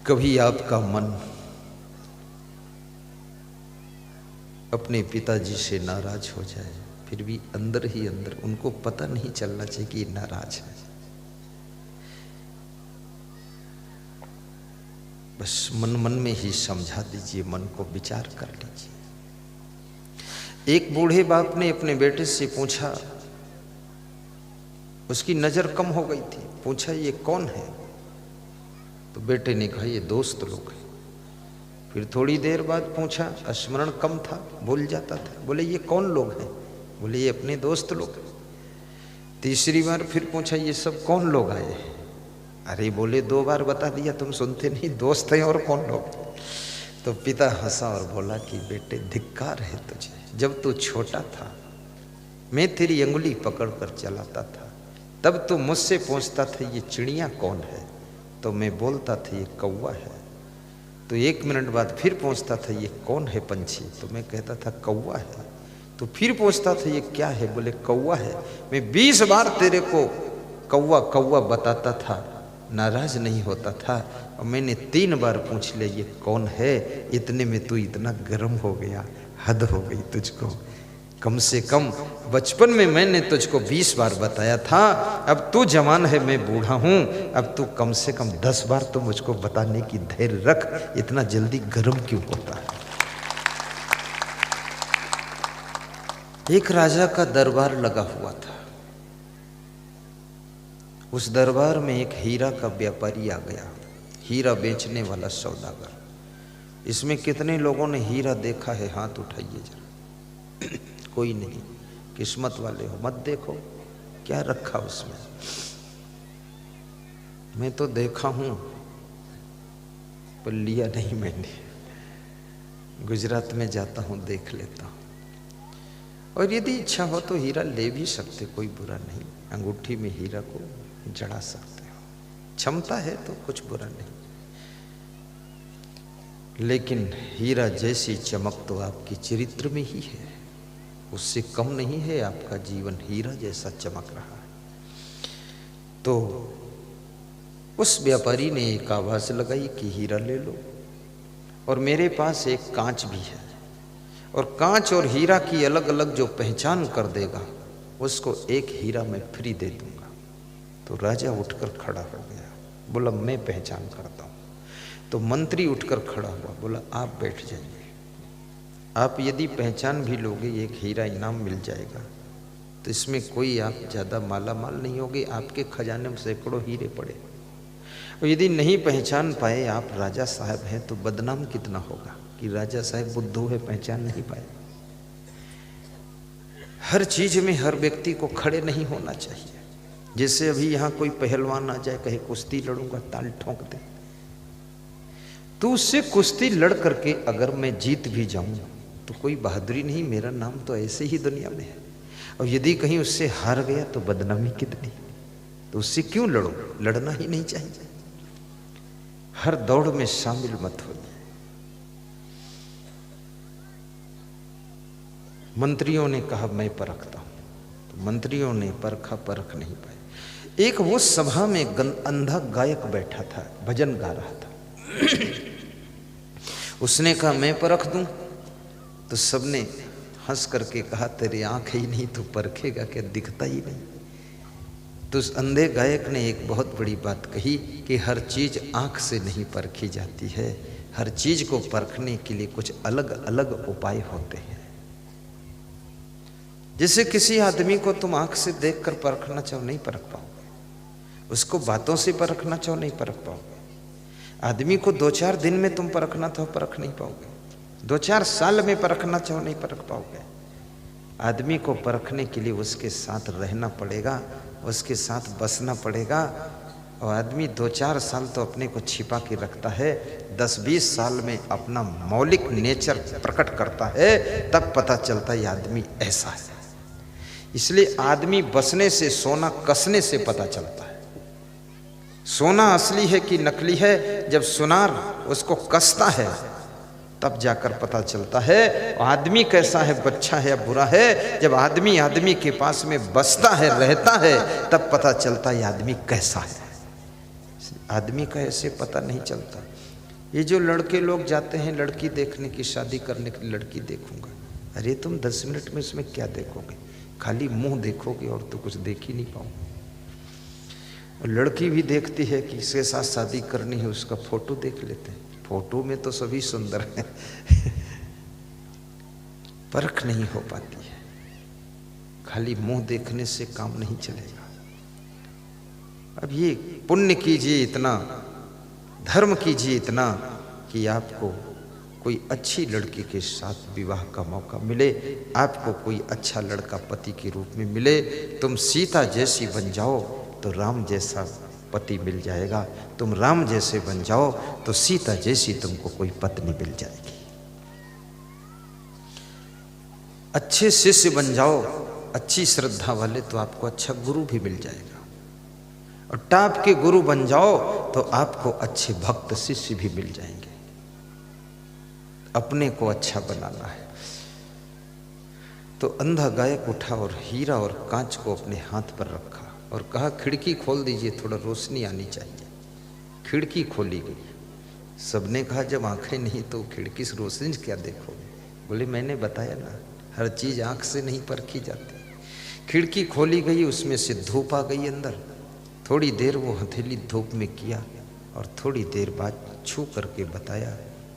कभी आपका मन अपने पिताजी से नाराज हो जाए, फिर भी अंदर ही अंदर उनको पता नहीं चलना चाहिए कि नाराज है। बस मन मन में ही समझा दीजिए, मन को विचार कर लीजिए। एक बूढ़े बाप ने अपने बेटे से पूछा, उसकी नजर कम हो गई थी, पूछा ये कौन है? तो बेटे ने कहा ये दोस्त लोग हैं। फिर थोड़ी देर बाद पूछा, स्मरण कम था, भूल जाता था, बोले ये कौन लोग हैं? बोले ये अपने दोस्त लोग हैं। तीसरी बार फिर पूछा ये सब कौन लोग आए? अरे बोले 2 बार बता दिया, तुम सुनते नहीं, दोस्त हैं और कौन लोग? तो पिता हंसा और बोला कि बेटे धिक्कार है तुझे, जब तू छोटा था मैं तेरी अंगुली पकड़ कर चलाता था, तब तू मुझसे पूछता था ये चिड़िया कौन है, तो मैं बोलता था ये कौवा है। तो 1 मिनट बाद फिर पूछता था ये कौन है पंछी, तो मैं कहता था कौवा है। तो फिर पूछता था ये क्या है, बोले कौवा है। मैं 20 बार तेरे को कौवा कौवा बताता था, नाराज नहीं होता था, और मैंने 3 बार पूछ लिया ये कौन है, इतने में तू इतना गर्म हो गया, हद हो गई तुझको। कम से कम बचपन में मैंने तुझको 20 बार बताया था, अब तू जवान है मैं बूढ़ा हूं, अब तू कम से कम 10 बार तो मुझको बताने की धैर्य रख, इतना जल्दी गर्म क्यों होता है? एक राजा का दरबार लगा हुआ था। उस दरबार में एक हीरा का व्यापारी आ गया, हीरा बेचने वाला सौदागर। इसमें कितने लोगों ने हीरा देखा है? हाथ उठाइए जरा। कोई नहीं, किस्मत वाले हो, मत देखो क्या रखा उसमें। मैं तो देखा हूं पर लिया नहीं मैंने। गुजरात में जाता हूं देख लेता हूं, और यदि इच्छा हो तो हीरा ले भी सकते, कोई बुरा नहीं, अंगूठी में हीरा को जड़ा सकते हो, क्षमता है तो कुछ बुरा नहीं। लेकिन हीरा जैसी चमक तो आपके चरित्र में ही है, उससे कम नहीं है आपका जीवन, हीरा जैसा चमक रहा है। तो उस व्यापारी ने एक आवाज लगाई कि हीरा ले लो, और मेरे पास एक कांच भी है, और कांच और हीरा की अलग अलग जो पहचान कर देगा उसको एक हीरा मैं फ्री दे दूंगा। तो राजा उठकर खड़ा हो गया, बोला मैं पहचान करता हूं। तो मंत्री उठकर खड़ा हुआ, बोला आप बैठ जाइए, आप यदि पहचान भी लोगे एक हीरा इनाम मिल जाएगा, तो इसमें कोई आप ज़्यादा माला माल नहीं होगे, आपके खजाने में सैकड़ों हीरे पड़े। और यदि नहीं पहचान पाए, आप राजा साहब हैं, तो बदनाम कितना होगा कि राजा साहब बुद्धू है, पहचान नहीं पाए। हर चीज में हर व्यक्ति को खड़े नहीं होना चाहिए। जैसे अभी यहाँ कोई पहलवान आ जाए, कहे कुश्ती लड़ूंगा, ताल ठोंक दे, तो उससे कुश्ती लड़ करके अगर मैं जीत भी जाऊं तो कोई बहादुरी नहीं, मेरा नाम तो ऐसे ही दुनिया में है। और यदि kहीं उससे हार गया तो बदनामी कितनी, तो उससे क्यों लड़ो? लड़ना ही नहीं चाहिए। हर दौड़ में शामिल मत होइए। मंत्रियों ने कहा मैं परखता हूं, तो मंत्रियों ने परखा, परख नहीं पाए। एक वो सभा में अंधा गायक बैठा था, भजन गा रहा था। उसने कहा मैं परख दूं, तो सबने हंस करके कहा तेरी आंख ही नहीं, तू परखेगा क्या, दिखता ही नहीं। तो उस अंधे गायक ने एक बहुत बड़ी बात कही कि हर चीज आंख से नहीं परखी जाती है, हर चीज को परखने के लिए कुछ अलग अलग उपाय होते हैं। जैसे किसी आदमी को तुम आंख से देखकर परखना चाहो, नहीं परख पाओगे। उसको बातों से परखना चाहो, नहीं परख पाओगे। आदमी को 2-4 दिन में तुम परखना चाहो, परख नहीं पाओगे। 2-4 साल में परखना चाहो, नहीं परख पाओगे। आदमी को परखने के लिए उसके साथ रहना पड़ेगा, उसके साथ बसना पड़ेगा। और आदमी 2-4 साल तो अपने को छिपा के रखता है, 10-20 साल में अपना मौलिक नेचर प्रकट करता है, तब पता चलता है ये आदमी ऐसा है। इसलिए आदमी बसने से, सोना कसने से पता चलता है। सोना असली है कि नकली है, जब सुनार उसको कसता है तब जाकर पता चलता है। आदमी कैसा है, अच्छा है या बुरा है, जब आदमी आदमी के पास में बसता है, रहता है, तब पता चलता है आदमी कैसा है। आदमी का ऐसे पता नहीं चलता। ये जो लड़के लोग जाते हैं लड़की देखने की, शादी करने की, लड़की देखूंगा, अरे तुम 10 मिनट में इसमें क्या देखोगे? खाली मुंह देखोगे और तो कुछ देख ही नहीं पाओ। लड़की भी देखती है कि इसके साथ शादी करनी है, उसका फोटो देख लेते हैं, फोटो में तो सभी सुंदर हैं परख नहीं हो पाती है। खाली मुंह देखने से काम नहीं चलेगा। अब ये पुण्य कीजिए इतना, धर्म कीजिए इतना कि आपको कोई अच्छी लड़की के साथ विवाह का मौका मिले, आपको कोई अच्छा लड़का पति के रूप में मिले। तुम सीता जैसी बन जाओ तो राम जैसा पति मिल जाएगा, तुम राम जैसे बन जाओ तो सीता जैसी तुमको कोई पत्नी मिल जाएगी। अच्छे शिष्य बन जाओ, अच्छी श्रद्धा वाले, तो आपको अच्छा गुरु भी मिल जाएगा। और टाप के गुरु बन जाओ तो आपको अच्छे भक्त शिष्य भी मिल जाएंगे। अपने को अच्छा बनाना है। तो अंधा गायक उठा और हीरा और कांच को अपने हाथ पर रखा और कहा खिड़की खोल दीजिए, थोड़ा रोशनी आनी चाहिए। खिड़की खोली गई। सबने कहा जब आंखें नहीं तो खिड़की से रोशनी क्या देखोगे? बोले मैंने बताया ना, हर चीज आंख से नहीं परखी जाती। खिड़की खोली गई, उसमें से धूप आ गई अंदर। थोड़ी देर वो हथेली धूप में किया और थोड़ी देर बाद छू करके बताया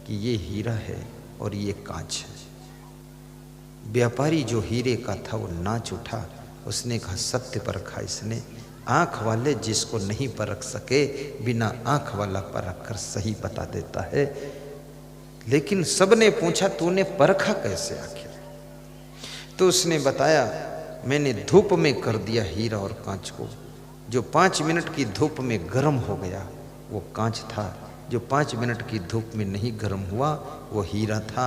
कि ये हीरा है और ये कांच है। व्यापारी जो हीरे का था वो नाच उठा। उसने कहा सत्य परखा इसने। आंख वाले जिसको नहीं परख सके, बिना आंख वाला परख कर सही बता देता है। लेकिन सबने पूछा तूने परखा कैसे आखिर? तो उसने बताया मैंने धूप में कर दिया हीरा और कांच को। जो 5 मिनट की धूप में गर्म हो गया वो कांच था, जो 5 मिनट की धूप में नहीं गर्म हुआ वो हीरा था।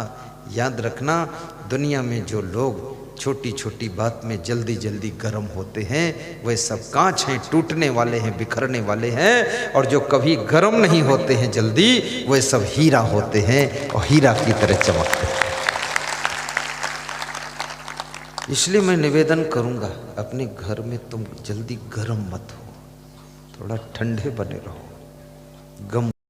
याद रखना, दुनिया में जो लोग छोटी छोटी बात में जल्दी जल्दी गर्म होते हैं वह सब कांच हैं, टूटने वाले हैं, बिखरने वाले हैं। और जो कभी गर्म नहीं होते हैं जल्दी, वह सब हीरा होते हैं और हीरा की तरह चमकते हैं। इसलिए मैं निवेदन करूंगा, अपने घर में तुम जल्दी गर्म मत हो, थोड़ा ठंडे बने रहो। गम